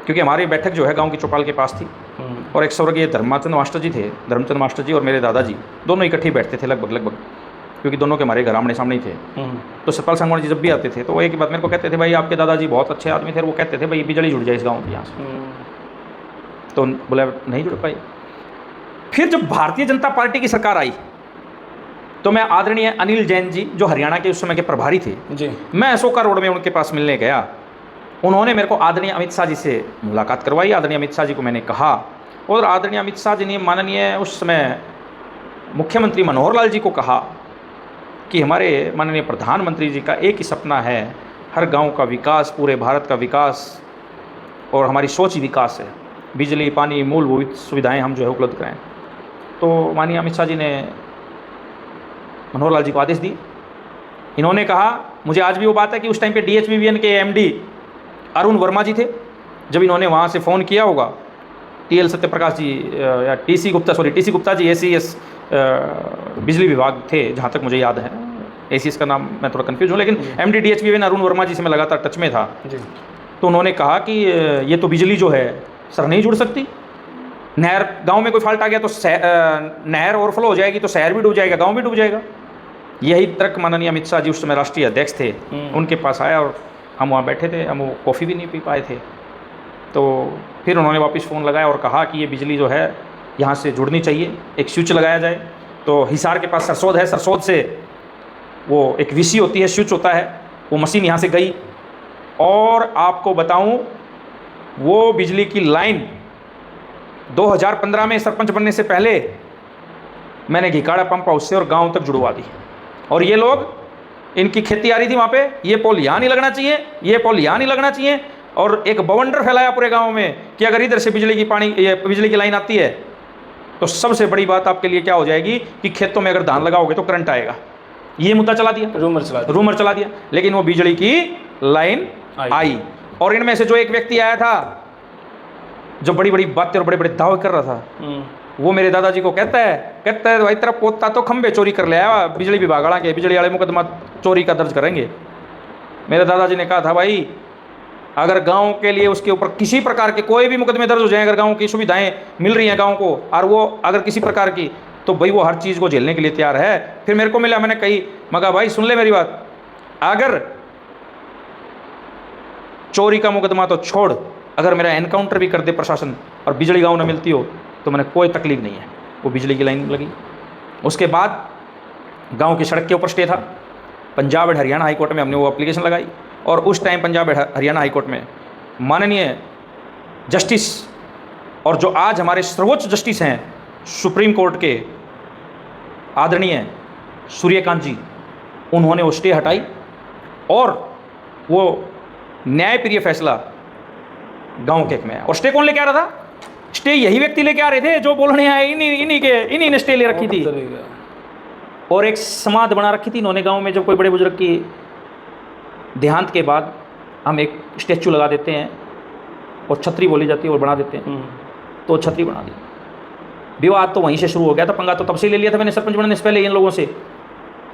Speaker 2: क्योंकि हमारी बैठक जो है गांव की चौपाल के पास थी। और एक स्वर्गीय धर्मचंद मास्टर जी थे, धर्मचंद मास्टर जी और मेरे दादाजी दोनों इकट्ठे बैठते थे लगभग, क्योंकि दोनों के हमारे घर आमने सामने ही थे। तो सतपाल सांगवान जी जब भी आते थे तो वो एक बात मेरे को कहते थे, भाई आपके दादाजी बहुत अच्छे आदमी थे, वो कहते थे भाई बिजली जुड़ जाए इस गाँव की यहाँ से। तो बोला नहीं जुड़ पाई। फिर जब भारतीय जनता पार्टी की सरकार आई तो मैं आदरणीय अनिल जैन जी जो हरियाणा के उस समय के प्रभारी थे
Speaker 1: जी,
Speaker 2: मैं अशोका रोड में उनके पास मिलने गया। उन्होंने मेरे को आदरणीय अमित शाह जी से मुलाकात करवाई। आदरणीय अमित शाह जी को मैंने कहा, और आदरणीय अमित शाह जी ने माननीय उस समय मुख्यमंत्री मनोहर लाल जी को कहा कि हमारे माननीय प्रधानमंत्री जी का एक ही सपना है, हर गांव का विकास, पूरे भारत का विकास, और हमारी सोच ही विकास है, बिजली पानी मूलभूत सुविधाएं हम जो है उपलब्ध कराएं। तो माननीय अमित शाह जी ने मनोहर लाल जी को आदेश दिए। इन्होंने कहा, मुझे आज भी वो बात है कि उस टाइम पे DHBVN के MD अरुण वर्मा जी थे, जब इन्होंने वहाँ से फ़ोन किया होगा, TL सत्यप्रकाश जी या TC गुप्ता जी ACS बिजली विभाग थे जहाँ तक मुझे याद है, ACS का नाम मैं थोड़ा कन्फ्यूज हूँ, लेकिन MD DHBVN अरुण वर्मा जी से मैं लगातार टच में था जी। तो उन्होंने कहा कि ये तो बिजली जो है सर नहीं जुड़ सकती, नहर गांव में कोई फॉल्ट आ गया तो नहर ओवरफ्लो हो जाएगी तो शहर भी डूब जाएगा, गांव भी डूब जाएगा। यही तर्क माननीय अमित शाह जी उस समय राष्ट्रीय अध्यक्ष थे, उनके पास आया और हम वहाँ बैठे थे, हम वो कॉफ़ी भी नहीं पी पाए थे। तो फिर उन्होंने वापस फ़ोन लगाया और कहा कि ये बिजली जो है यहाँ से जुड़नी चाहिए, एक स्विच लगाया जाए। तो हिसार के पास सरसोद है, सरसोद से वो एक VC होती है, स्विच होता है, वो मशीन यहाँ से गई, और आपको बताऊँ वो बिजली की लाइन 2015 में सरपंच बनने से पहले मैंने घिकाड़ा पंप हाउस से और गांव तक जुड़वा दी। और ये लोग, इनकी खेती आ रही थी वहाँ पे, ये पोल यहाँ नहीं लगना चाहिए, ये पोल यहाँ नहीं लगना चाहिए, और एक बवंडर फैलाया पूरे गांव में कि अगर इधर से बिजली की लाइन आती है तो सबसे बड़ी बात आपके लिए क्या हो जाएगी कि खेतों में अगर धान लगाओगे तो करंट आएगा। ये मुद्दा चला दिया, रूमर चला दिया। लेकिन वो बिजली की लाइन आई, और इनमें से जो एक व्यक्ति आया था जो बड़ी बड़ी बातें और बड़े बड़े दावे कर रहा था, वो मेरे दादाजी को कहता है भाई तेरा पोता तो खंबे चोरी कर ले आया, बिजली विभाग वाला के बिजली वाले मुकदमा चोरी का दर्ज करेंगे। मेरे दादाजी ने कहा था, भाई अगर गांव के लिए उसके ऊपर किसी प्रकार के कोई भी मुकदमे दर्ज हो जाए, अगर गांव की सुविधाएं मिल रही हैं गांव को, और वो अगर किसी प्रकार की, तो भाई वो हर चीज़ को झेलने के लिए तैयार है। फिर मेरे को मिला, मैंने कही, मगा भाई सुन ले मेरी बात, अगर चोरी का मुकदमा तो छोड़, अगर मेरा एनकाउंटर भी कर दे प्रशासन और बिजली गांव न मिलती हो तो मैंने कोई तकलीफ नहीं है। वो बिजली की लाइन लगी। उसके बाद गांव की सड़क के ऊपर स्टे था, Punjab and Haryana high court में हमने वो एप्लीकेशन लगाई, और उस time Punjab and Haryana high court में माननीय जस्टिस, और जो आज हमारे सर्वोच्च जस्टिस हैं सुप्रीम कोर्ट के, आदरणीय सूर्यकांत जी, उन्होंने वो स्टे हटाई, और वो न्यायप्रिय फैसला गांव के हक में आया। और स्टे कौन लेके आ रहा था? स्टे यही व्यक्ति लेके आ रहे थे जो बोलने आए, इन्हीं ने स्टे ले रखी थी, और एक समाध बना रखी थी इन्होंने गांव में। जब कोई बड़े बुजुर्ग की देहांत के बाद हम एक स्टैचू लगा देते हैं और छतरी बोली जाती है और बना देते हैं, तो छतरी बना दी। विवाद तो वहीं से शुरू हो गया था, पंगा तो तब से ले लिया था मैंने सरपंच बनने से पहले इन लोगों से।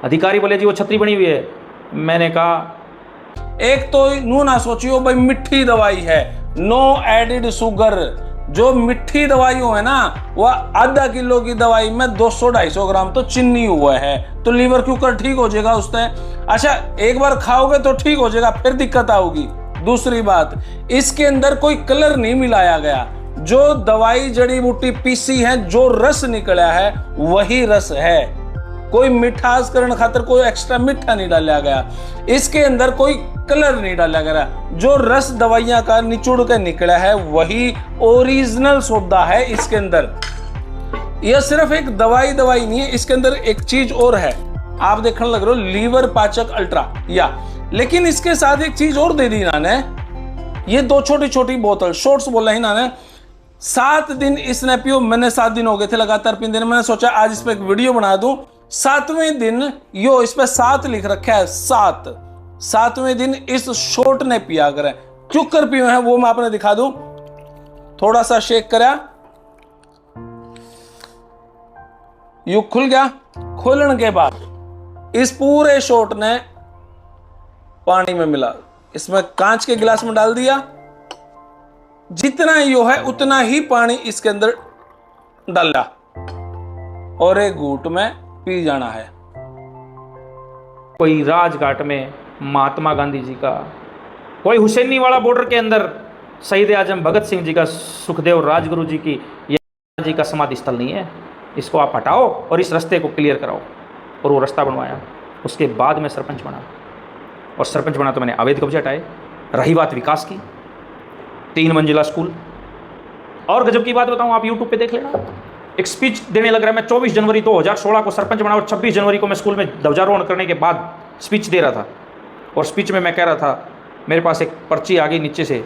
Speaker 2: अधिकारी बोले जी वो छतरी बनी हुई है, मैंने कहा
Speaker 1: एक तो नू ना सोचियो भाई मिट्टी दवाई है, नो एडिड शुगर। जो मिट्टी दवाई है ना, वह आधा किलो की दवाई में 200-250 ग्राम तो चीनी हुआ है, तो लीवर क्यों ठीक हो जाएगा उससे। अच्छा एक बार खाओगे तो ठीक हो जाएगा, फिर दिक्कत आओगी। दूसरी बात, इसके अंदर कोई कलर नहीं मिलाया गया, जो दवाई जड़ी बूटी पीसी है, जो रस निकला है वही रस है। कोई मिठास करने खातर कोई एक्स्ट्रा मीठा नहीं डाला गया, इसके अंदर कोई कलर नहीं डाला गया। जो रस दवाइयां का निचुड़ के निकला है वही ओरिजिनल सौदा है इसके अंदर। यह सिर्फ एक दवाई नहीं है, इसके अंदर एक चीज और है, आप देखने लग रहे हो लीवर पाचक अल्ट्रा या, लेकिन इसके साथ एक चीज और दे दी इन्होंने, ये 2 छोटी बोतल शॉर्ट्स बोला है इन्होंने। 7 दिन इसने पियो, मैंने 7 दिन हो गए थे लगातार पीते, मैंने सोचा आज इस पर एक वीडियो बना दूं। 7वें दिन यो इस पे 7 लिख रखा है, 7वें दिन इस शॉर्ट ने पिया करें। चुक कर पिए हैं वो मैं आपने दिखा दूं। थोड़ा सा शेक करा, यू खुल गया। खोलने के बाद इस पूरे शॉट ने पानी में मिला, इसमें कांच के गिलास में डाल दिया। जितना यो है उतना ही पानी इसके अंदर डाला और एक घूंट में पी जाना है।
Speaker 2: कोई राजघाट में महात्मा गांधी जी का, कोई हुसैनी वाला बॉर्डर के अंदर शहीद आजम भगत सिंह जी का, सुखदेव राजगुरु जी की, या जी का समाधि स्थल नहीं है। इसको आप हटाओ और इस रास्ते को क्लियर कराओ। और वो रास्ता बनवाया। उसके बाद मैं सरपंच बना, और सरपंच बना तो मैंने अवैध कब्जे हटाए। रही बात विकास की, 3 मंजिला स्कूल। और गजब की बात बताऊं, आप यूट्यूब पे देख लेना, एक स्पीच देने लग रहा है। मैं 24 जनवरी 2016 को सरपंच बना और 26 जनवरी को मैं स्कूल में ध्वजारोहण करने के बाद स्पीच दे रहा था। और स्पीच में मैं कह रहा था, मेरे पास एक पर्ची आ गई नीचे से,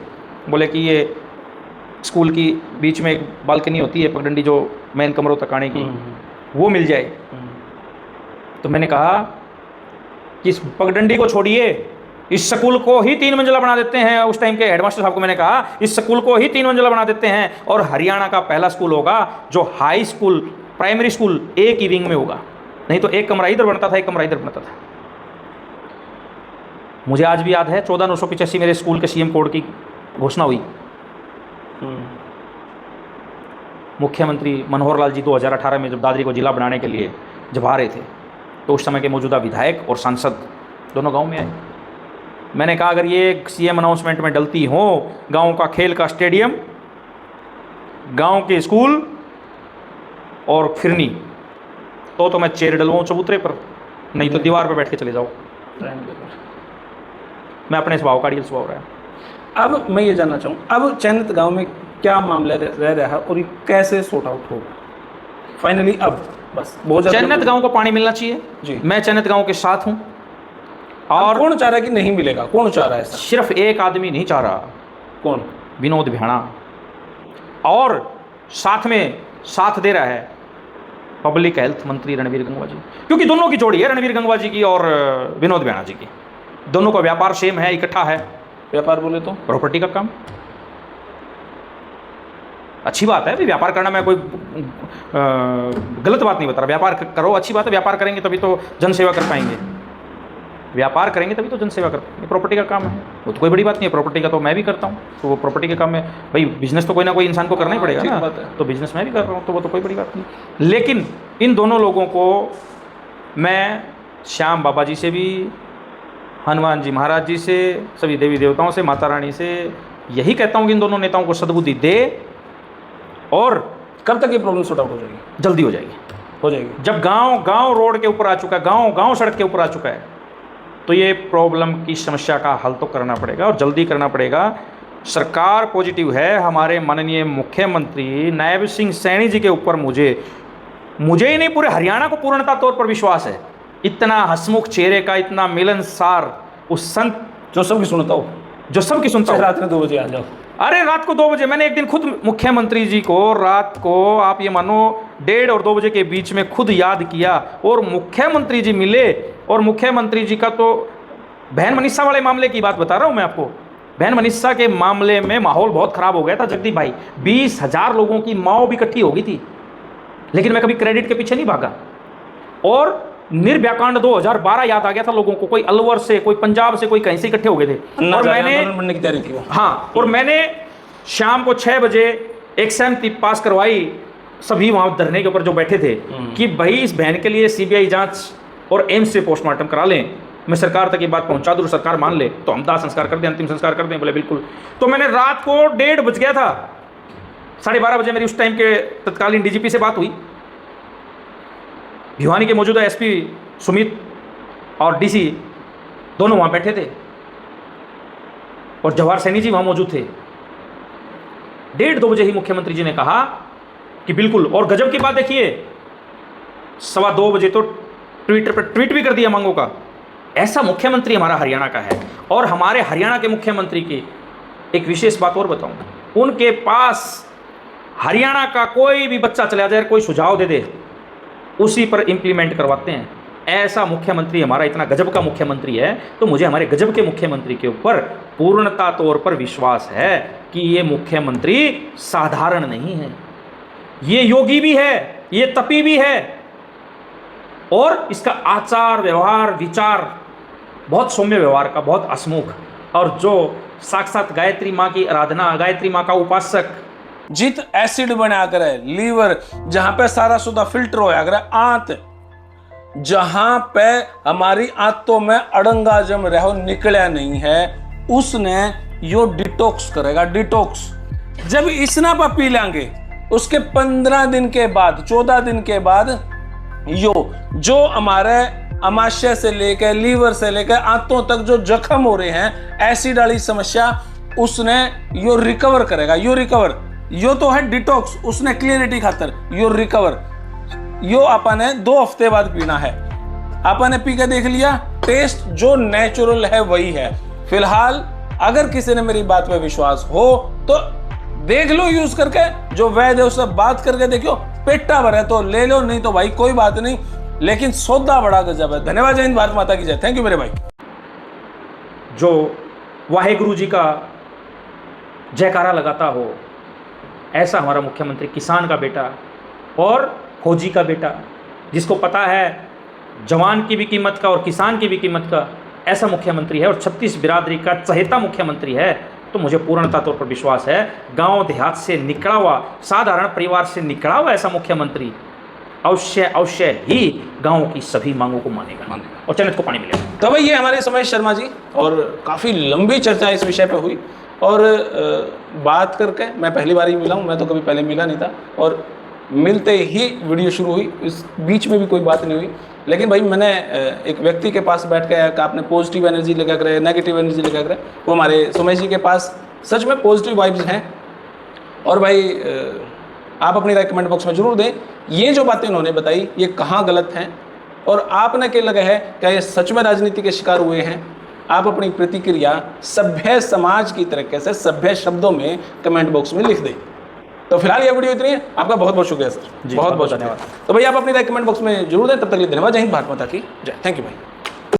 Speaker 2: बोले कि ये स्कूल की बीच में एक बालकनी होती है पगडंडी, जो मेन कमरों तक आने की, वो मिल जाए। तो मैंने कहा कि इस पगडंडी को छोड़िए, इस स्कूल को ही 3 मंजिला बना देते हैं। उस टाइम के हेडमास्टर साहब को मैंने कहा, इस स्कूल को ही 3 मंजिला बना देते हैं और हरियाणा का पहला स्कूल होगा जो हाई स्कूल, प्राइमरी स्कूल एक ही विंग में होगा। नहीं तो एक कमरा इधर बनता था, एक कमरा इधर बनता था। मुझे आज भी याद है 14,985 मेरे स्कूल के सीएम कोड की घोषणा हुई। मुख्यमंत्री मनोहर लाल जी 2018 में जब दादरी को जिला बनाने के लिए जब आ रहे थे, तो उस समय के मौजूदा विधायक और सांसद दोनों गांव में आए। मैंने कहा, अगर ये सीएम अनाउंसमेंट में डलती हो गांव का खेल का स्टेडियम, गांव के स्कूल और फिरनी, तो मैं चेयर डलवाऊँ चबूतरे पर, नहीं तो दीवार पर बैठ के चले जाओ। मैं अपने स्वभाव का स्वभाव रहा।
Speaker 1: अब मैं ये जानना चाहूँ, अब चयनित गांव में क्या मामला रह रहा है और ये कैसे सॉर्ट आउट होगा फाइनली? अब बस बहुत
Speaker 2: चयनित गांव को पानी मिलना चाहिए
Speaker 1: जी।
Speaker 2: मैं चयनित गांव के साथ हूं।
Speaker 1: और कौन चाह रहा है कि नहीं मिलेगा? कौन चाह रहा है ऐसा?
Speaker 2: सिर्फ एक आदमी नहीं चाह रहा।
Speaker 1: कौन?
Speaker 2: विनोद भेड़ा। और साथ में साथ दे रहा है पब्लिक हेल्थ मंत्री रणवीर गंगवा जी, क्योंकि दोनों की जोड़ी है, रणवीर गंगवा जी की और विनोद भेड़ा जी की। दोनों का व्यापार सेम है, इकट्ठा है।
Speaker 1: व्यापार बोले तो
Speaker 2: प्रॉपर्टी का काम। अच्छी बात है, व्यापार करना मैं कोई गलत बात नहीं बता रहा। व्यापार करो, अच्छी बात है। व्यापार करेंगे तभी तो जनसेवा कर पाएंगे, व्यापार करेंगे तभी तो जनसेवा कर पाएंगे। प्रॉपर्टी का काम है, वो तो कोई बड़ी बात नहीं है। प्रॉपर्टी का तो मैं भी करता हूँ, तो वो प्रॉपर्टी के काम में भाई बिजनेस तो कोई ना कोई इंसान को करना ही पड़ेगा ना, तो बिजनेस मैं भी कर रहा हूँ, तो वो तो कोई बड़ी बात नहीं। लेकिन इन दोनों लोगों को मैं श्याम बाबा जी से भी, हनुमान जी महाराज जी से, सभी देवी देवताओं से, माता रानी से यही कहता हूँ कि इन दोनों नेताओं को सद्बुद्धि दे। और
Speaker 1: कब तक ये प्रॉब्लम सॉर्ट आउट हो जाएगी?
Speaker 2: जल्दी हो जाएगी।
Speaker 1: हो जाएगी।
Speaker 2: जब गांव रोड के ऊपर आ चुका है, गांव सड़क के ऊपर आ चुका है, तो ये प्रॉब्लम की समस्या का हल तो करना पड़ेगा और जल्दी करना पड़ेगा। सरकार पॉजिटिव है। हमारे माननीय मुख्यमंत्री नायब सिंह सैनी जी के ऊपर मुझे ही नहीं, पूरे हरियाणा को पूर्णता तौर पर विश्वास है। इतना हसमुख चेहरे का, इतना मिलनसार उस संत,
Speaker 1: जो सबकी सुनता हो,
Speaker 2: जो सबकी सुनता हो।
Speaker 1: रात में 2 बजे आ जाओ।
Speaker 2: अरे रात को 2 बजे, मैंने एक दिन खुद मुख्यमंत्री जी को रात को, आप ये मानो 1:30 और 2 बजे के बीच में खुद याद किया, और मुख्यमंत्री जी मिले। और मुख्यमंत्री जी का तो बहन मनीषा वाले मामले की बात बता रहा हूँ मैं आपको। बहन मनीषा के मामले में माहौल बहुत खराब हो गया था जगदीप भाई। 20,000 लोगों की माओ भी इकट्ठी हो गई थी, लेकिन मैं कभी क्रेडिट के पीछे नहीं भागा। और निर्भयाकांड 2012 याद आ गया था लोगों को, कोई अलवर से, कोई पंजाब से, कोई कहीं से इकट्ठे हो गए थे। और मैंने
Speaker 1: बनने की तैयारी थी वो।
Speaker 2: हाँ, और मैंने शाम को 6 बजे एक सहमति पास करवाई सभी वहां धरने के ऊपर जो बैठे थे कि भाई इस बहन के लिए सीबीआई जांच और एम्स से पोस्टमार्टम करा लें। मैं सरकार तक ये बात पहुंचा दूँ, सरकार मान ले तो हम दाह संस्कार कर दें, अंतिम संस्कार कर दें। बोले बिल्कुल। तो मैंने रात को 1:30 बज गया था, 12:30 बजे मेरी उस टाइम के तत्कालीन डीजीपी से बात हुई। भिवानी के मौजूदा एसपी सुमित और डीसी दोनों वहाँ बैठे थे, और जवाहर सैनी जी वहाँ मौजूद थे। 1:30-2 बजे ही मुख्यमंत्री जी ने कहा कि बिल्कुल। और गजब की बात देखिए, 2:15 बजे तो ट्विटर पर ट्वीट भी कर दिया मांगों का। ऐसा मुख्यमंत्री हमारा हरियाणा का है। और हमारे हरियाणा के मुख्यमंत्री की एक विशेष बात और बताऊँ, उनके पास हरियाणा का कोई भी बच्चा चला जाए, कोई सुझाव दे दे, उसी पर इम्प्लीमेंट करवाते हैं। ऐसा मुख्यमंत्री हमारा इतना गजब का मुख्यमंत्री है, तो मुझे हमारे गजब के मुख्यमंत्री के ऊपर पूर्णता तौर पर विश्वास है कि ये मुख्यमंत्री साधारण नहीं है, ये योगी भी है, ये तपी भी है, और इसका आचार व्यवहार विचार बहुत सौम्य व्यवहार का, बहुत हसमुख, और जो साक्षात गायत्री माँ की आराधना, गायत्री माँ का उपासक,
Speaker 1: जित एसिड बना कर है लीवर, जहां पे सारा सुधा फिल्टर होया करे, आंत जहां पे हमारी आंतों में अड़ंगा जम रहो निकला नहीं है, उसने यो डिटॉक्स करेगा, डिटॉक्स। जब इसना पर पी लेंगे उसके 15 दिन के बाद, 14 दिन के बाद यो जो हमारे अमाशय से लेकर लीवर से लेकर आंतों तक जो जख्म हो रहे हैं, एसिड वाली समस्या, उसने यो रिकवर करेगा। यो रिकवर, यो तो है डिटॉक्स, उसने क्लियरिटी खातर यो रिकवर। यो आपने 2 हफ्ते बाद पीना है। आपने पी के देख लिया, टेस्ट जो नेचुरल है वही है। फिलहाल अगर किसी ने मेरी बात पे विश्वास हो तो देख लो यूज करके, जो वैद्य है उससे बात करके देखो, पेटा भर है तो ले लो, नहीं तो भाई कोई बात नहीं, लेकिन सौदा बड़ा गजब है। धन्यवाद, जय हिंद, भारत माता की जय। थैंक यू मेरे भाई।
Speaker 2: जो वाहेगुरु जी का जयकारा लगाता हो, ऐसा हमारा मुख्यमंत्री, किसान का बेटा और फौजी का बेटा, जिसको पता है जवान की भी कीमत का और किसान की भी कीमत का, ऐसा मुख्यमंत्री है, और 36 बिरादरी का चहेता मुख्यमंत्री है, तो मुझे पूर्णता तौर पर विश्वास है गांव देहात से निकला हुआ, साधारण परिवार से निकला हुआ ऐसा मुख्यमंत्री अवश्य ही गांव की सभी मांगों को मानेगा और चैनल को पानी मिलेगा।
Speaker 1: तो भाई ये हमारे सोमेश शर्मा जी, और काफ़ी लंबी चर्चा इस विषय पे हुई, और बात करके मैं पहली बार ही मिला हूँ, मैं तो कभी पहले मिला नहीं था, और मिलते ही वीडियो शुरू हुई, इस बीच में भी कोई बात नहीं हुई। लेकिन भाई मैंने एक व्यक्ति के पास बैठ के आपने पॉजिटिव एनर्जी लेकर करे, नेगेटिव एनर्जी लेकर करे, वो हमारे सोमेश जी के पास सच में पॉजिटिव वाइब्स हैं। और भाई आप अपनी राय कमेंट बॉक्स में जरूर दें, ये जो बातें उन्होंने बताई ये कहाँ गलत हैं, और आपने क्या लगा है, क्या ये सच में राजनीति के शिकार हुए हैं? आप अपनी प्रतिक्रिया सभ्य समाज की तरीके से सभ्य शब्दों में कमेंट बॉक्स में लिख दें। तो फिलहाल ये वीडियो इतनी है, आपका बहुत बहुत शुक्रिया सर, बहुत बहुत धन्यवाद। तो भाई आप अपनी राय कमेंट बॉक्स में जरूर दें। तब तक के लिए धन्यवाद, जय हिंद, भारत माता की जय। थैंक यू भाई।